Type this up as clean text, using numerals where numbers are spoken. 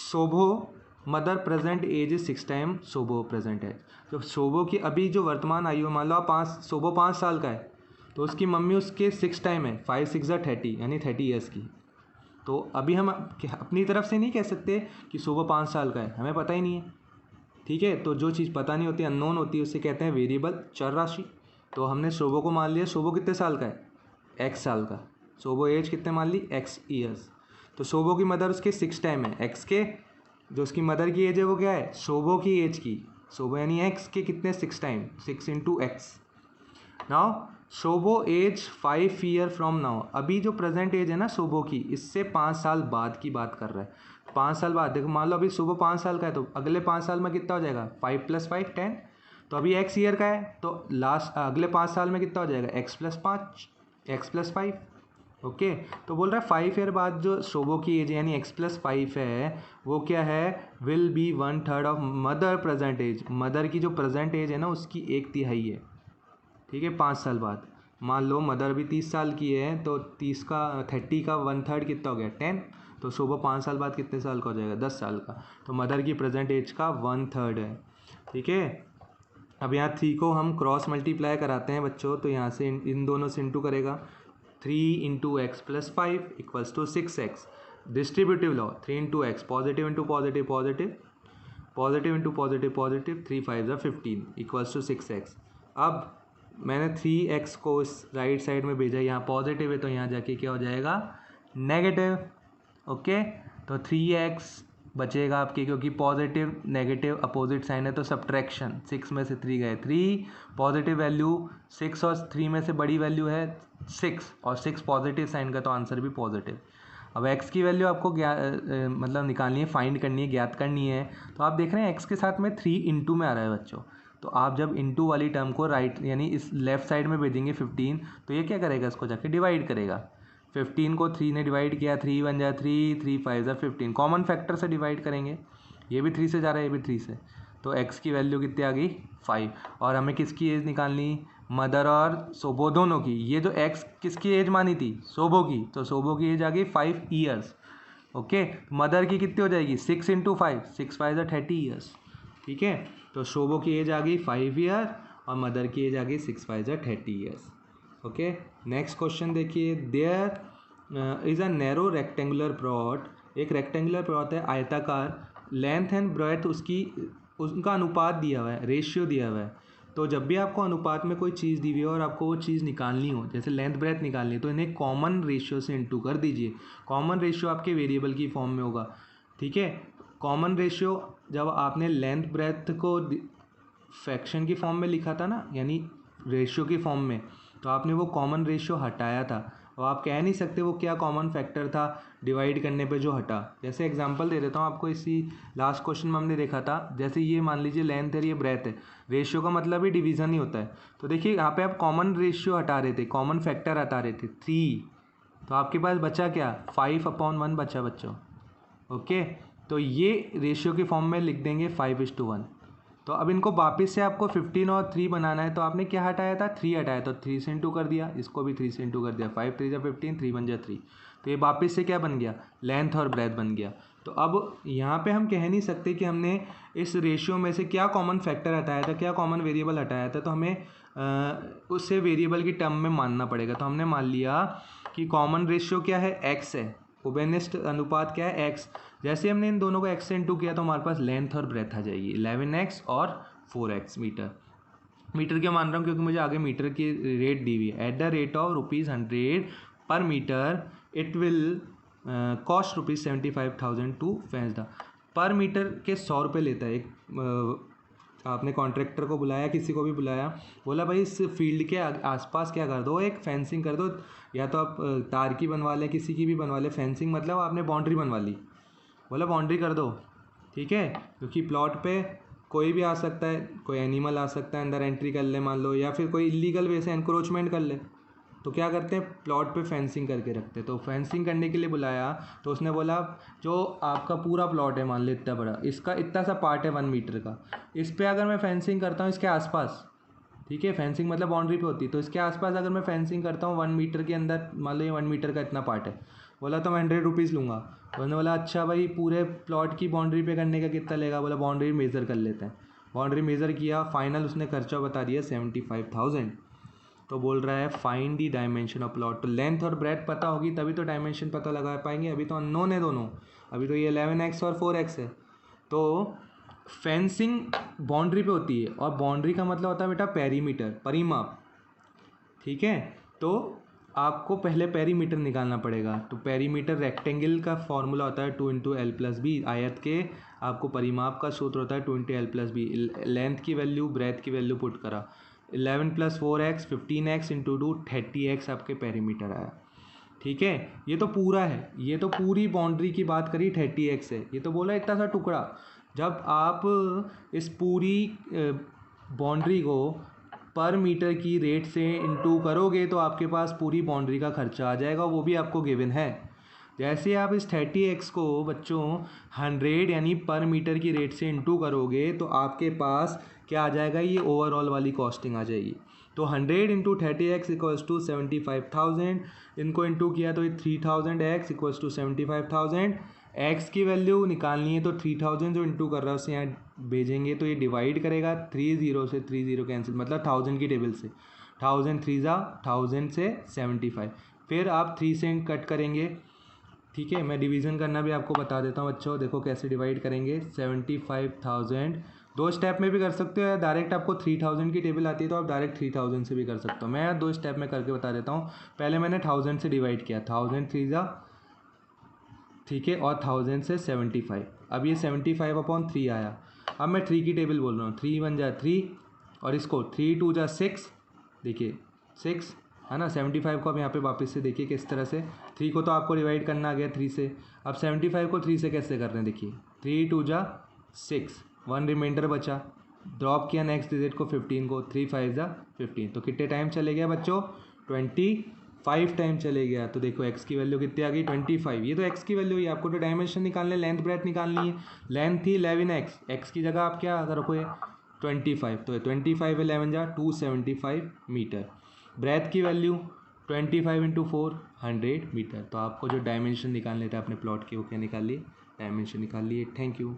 शोभो mother present age is 6 time Shobho present age. जब शोभो की अभी जो वर्तमान आयु है, मान लो शोभो 5 साल का है तो उसकी मम्मी उसके 6 टाइम है, 5 6 30 यानी 30 ईयर्स की। तो अभी हम अपनी तरफ से नहीं कह सकते कि शोभो 5 साल का है, हमें पता ही नहीं है। ठीक है, तो जो चीज़ पता नहीं होती, अननोन होती है, उसे कहते हैं वेरिएबल, चर राशि। तो हमने शोभो को मान लिया, शोभो कितने साल का है, एक्स साल का। शोभो एज कितने मान ली, एक्स ईयर्स। तो शोभो की मदर उसके 6 टाइम है, एक्स के जो उसकी मदर की एज है वो क्या है, शोभो की एज की, शोभो यानी एक्स के कितने 6 time, 6 into x. Now Shobho age 5 year from now. अभी जो प्रेजेंट एज है ना शोभो की, इससे 5 साल बाद की बात कर रहा है। 5 साल बाद देखो, मान लो अभी शोभो 5 साल का है तो अगले 5 साल में कितना हो जाएगा, 5 + 5 10। तो अभी एक्स ईयर का है तो अगले 5 साल में कितना हो जाएगा, x + 5 x + 5। ओके, तो बोल रहा है 5 ईयर बाद जो शोभो की एज यानी x + 5 है वो क्या है, will be 1/3 of mother present age. Mother की जो प्रेजेंट एज है ना उसकी 1/3 है। ठीक है, 5 साल बाद मान लो मदर भी 30 साल की है तो 30 का 30 का 1/3 कितना हो गया, 10। तो शोभो 5 साल बाद कितने साल का हो जाएगा, 10 साल का। तो मदर की प्रेजेंट एज का 1/3 है। ठीक है, अब यहाँ 3 को हम क्रॉस मल्टीप्लाई कराते हैं बच्चों, तो यहाँ से इन दोनों से इंटू करेगा, 3 into x plus 5 equals to 6x। Distributive law, 3 into x, positive into positive positive, positive into positive positive, 3 5 15 equals to 6x। अब मैंने 3x को इस राइट साइड में भेजा, यहाँ पॉजिटिव है तो यहाँ जाके क्या हो जाएगा, नेगेटिव। ओके, तो 3x बचेगा आपके, क्योंकि पॉजिटिव नेगेटिव अपोजिट साइन है तो सब्ट्रैक्शन, 6 में से 3 गए 3, पॉजिटिव वैल्यू 6 और 3 में से बड़ी वैल्यू है 6 और 6 पॉजिटिव साइन का तो आंसर भी पॉजिटिव। अब x की वैल्यू आपको मतलब निकालनी है, फाइंड करनी है, ज्ञात करनी है। तो आप देख रहे हैं x के साथ में 3 इंटू में आ रहा है बच्चों। तो आप जब इंटू वाली टर्म को राइट यानी इस लेफ्ट साइड में भेजेंगे 15, तो ये क्या करेगा, इसको जाके डिवाइड करेगा। 15 को 3 ने डिवाइड किया, 3 1 जा 3, 3 5 जा 15, कॉमन फैक्टर से डिवाइड करेंगे। ये भी 3 से जा रहा है, ये भी 3 से, तो x की वैल्यू कितनी आ गई, 5। और हमें किसकी एज निकालनी, मदर और शोभो दोनों की। ये जो x किसकी एज मानी थी, शोभो की, तो शोभो की एज आ गई 5 ईयर्स। ओके, मदर की कितनी हो जाएगी, 6 इंटू 5, 6 5 30 ईयर्स। ठीक है, तो शोभो की एज आ गई 5 ईयर और मदर की एज आ गई 6 5 30 ईयर्स। ओके, नेक्स्ट क्वेश्चन देखिए, there is a narrow rectangular plot. एक रेक्टेंगुलर प्लॉट है आयताकार, लेंथ एंड ब्रेथ उसकी उनका अनुपात दिया हुआ है, रेशियो दिया हुआ है। तो जब भी आपको अनुपात में कोई चीज़ दी हुई हो और आपको वो चीज़ निकालनी हो, जैसे लेंथ ब्रेथ निकालनी है, तो इन्हें कॉमन रेशियो से इंटू कर दीजिए। कॉमन रेशियो आपके वेरिएबल की फॉर्म में होगा। ठीक है, कॉमन रेशियो जब आपने लेंथ ब्रेथ को फ्रैक्शन की फॉर्म में लिखा था ना, यानी रेशियो की फॉर्म में, तो आपने वो कॉमन रेशियो हटाया था और आप कह नहीं सकते वो क्या कॉमन फैक्टर था डिवाइड करने पे जो हटा। जैसे एग्जांपल दे देता हूँ आपको, इसी लास्ट क्वेश्चन में हमने देखा था, जैसे ये मान लीजिए लेंथ है, ये ब्रेथ है, रेशियो का मतलब ही डिवीज़न ही होता है। तो देखिए यहाँ पे आप कॉमन रेशियो हटा रहे थे, कॉमन फैक्टर हटा रहे थे 3, तो आपके पास बचा क्या, 5/1 बचा बच्चों। ओके, तो ये रेशियो की फॉर्म में लिख देंगे 5:1। तो अब इनको वापस से आपको 15 और 3 बनाना है, तो आपने क्या हटाया था, 3 हटाया, तो 3 से इंटू कर दिया, इसको भी 3 से इंटू कर दिया, 5 3 जा 15, 3 1 जा 3। तो ये वापस से क्या बन गया, लेंथ और ब्रेथ बन गया। तो अब यहाँ पे हम कह नहीं सकते कि हमने इस रेशियो में से क्या कॉमन फैक्टर हटाया था, क्या कॉमन वेरिएबल हटाया था, तो हमें उससे वेरिएबल की टर्म में मानना पड़ेगा। तो हमने मान लिया कि कॉमन रेशियो क्या है, x है, उभयनिष्ठ अनुपात क्या है, x। जैसे हमने इन दोनों को x से इंटू किया तो हमारे पास लेंथ और ब्रेथ आ जाएगी, 11x और 4x मीटर। मीटर क्यों मान रहा हूँ, क्योंकि मुझे आगे मीटर की रेट दी हुई है। At the rate of ₹100 per metre it will cost ₹75,000 to fence the. Per metre के 100 रुपये लेता है एक आपने कॉन्ट्रैक्टर को बुलाया, किसी को भी बुलाया, बोला भाई इस फील्ड के आसपास क्या कर दो, एक फेंसिंग कर दो, या तो आप तार की बनवा लें, किसी की भी बनवा लें। फेंसिंग मतलब आपने बाउंड्री बनवा ली, बोला बाउंड्री कर दो। ठीक है, क्योंकि प्लॉट पे कोई भी आ सकता है, कोई एनिमल आ सकता है, अंदर एंट्री कर ले मान लो, या फिर कोई इलीगल वे से एनक्रोचमेंट कर ले, तो क्या करते हैं, प्लॉट पे फेंसिंग करके रखते हैं। तो फेंसिंग करने के लिए बुलाया तो उसने बोला जो आपका पूरा प्लॉट है, मान लो इतना बड़ा, इसका इतना सा पार्ट है 1 मीटर का, इस पर अगर मैं फेंसिंग करता हूँ इसके आसपास, ठीक है, फेंसिंग मतलब बाउंड्री पे होती है, तो इसके आसपास अगर मैं फेंसिंग करता हूँ 1 मीटर के अंदर, मान लो ये 1 मीटर का इतना पार्ट है, बोला तो मैं 100 रुपीज़ लूँगा। तो मैंने बोला अच्छा भाई पूरे प्लॉट की बाउंड्री पे करने का कितना लेगा? बोला बाउंड्री मेज़र कर लेते हैं। बाउंड्री मेज़र किया, फाइनल उसने खर्चा बता दिया 75,000। तो बोल रहा है find the dimension of plot. तो लेंथ और ब्रेथ पता होगी तभी तो डायमेंशन पता लगा पाएंगे, अभी तो अननोन है दोनों। अभी तो ये 11x और 4x है। तो फेंसिंग बाउंड्री पे होती है, और बाउंड्री का मतलब होता है बेटा पेरीमीटर, परिमाप, ठीक है। तो आपको पहले पेरीमीटर निकालना पड़ेगा। तो पेरीमीटर रेक्टेंगल का फॉर्मूला होता है 2 इंटू एल प्लस बी। आयत के आपको परिमाप का सूत्र होता है 2 into l plus b. Length की वैल्यू, ब्रेथ की वैल्यू पुट करा, 11 plus 4x 15x into 2 30x आपके पेरीमीटर आया, ठीक है। ये तो पूरा है, ये तो पूरी बाउंड्री की बात करी 30x है। ये तो बोला इतना सा टुकड़ा। जब आप इस पूरी बाउंड्री को पर मीटर की रेट से इंटू करोगे तो आपके पास पूरी बाउंड्री का खर्चा आ जाएगा, वो भी आपको गिवन है। जैसे आप इस 30x को बच्चों 100 यानी पर मीटर की रेट से इंटू करोगे तो आपके पास क्या आ जाएगा? ये ओवरऑल वाली कॉस्टिंग आ जाएगी। तो 100 इंटू 30x इक्वल्स टू 75,000। इनको इंटू किया तो ये 3000x इक्वल्स टू 75,000। एक्स की वैल्यू निकालनी है तो 3000 जो इंटू कर रहा है उसे यहाँ भेजेंगे तो ये डिवाइड करेगा, 30 से 30 कैंसिल, मतलब 1000 की टेबल से 1000 3 1000 से 75, फिर आप 3 से कट करेंगे, ठीक है। मैं डिवीज़न करना भी आपको बता देता हूँ बच्चों, देखो कैसे डिवाइड करेंगे। 75,000 दो स्टेप में भी कर सकते हो, या डायरेक्ट आपको 3000 की टेबल आती है तो आप डायरेक्ट 3000 से भी कर सकते हो। मैं दो स्टेप में करके बता देता हूँ। पहले मैंने 1000 से डिवाइड किया, 1000 3 ठीक है, और 1000 से 75। अब ये 75/3 आया। अब मैं 3 की टेबल बोल रहा हूँ, 3 1 जा 3, और इसको 3 2 जा 6, देखिए 6 है ना। 75 को अब यहाँ पे वापस से देखिए किस तरह से, 3 को तो आपको डिवाइड करना आ गया 3 से। अब 75 को 3 से कैसे कर रहे हैं, देखिए 3 2 जा 6, 1 रिमाइंडर बचा, ड्रॉप किया नेक्स्ट डिजिट को 15 को, 3 5 जा 15। तो कितने टाइम चले गया बच्चों? 25 टाइम चले गया। तो देखो x की वैल्यू कितनी आ गई? 25। ये तो x की वैल्यू ही, आपको तो डायमेंशन निकालने, लेंथ ब्रेथ निकालनी है। लेंथ थी 11x, x की जगह आप क्या रखोगे? 25। तो 25 11 जा 275 मीटर। ब्रेथ की वैल्यू 25 इंटू 4 100 मीटर। तो आपको जो डायमेंशन निकालने थे अपने प्लॉट के वो क्या निकाल लिए? डायमेंशन निकाल लिए। Thank you.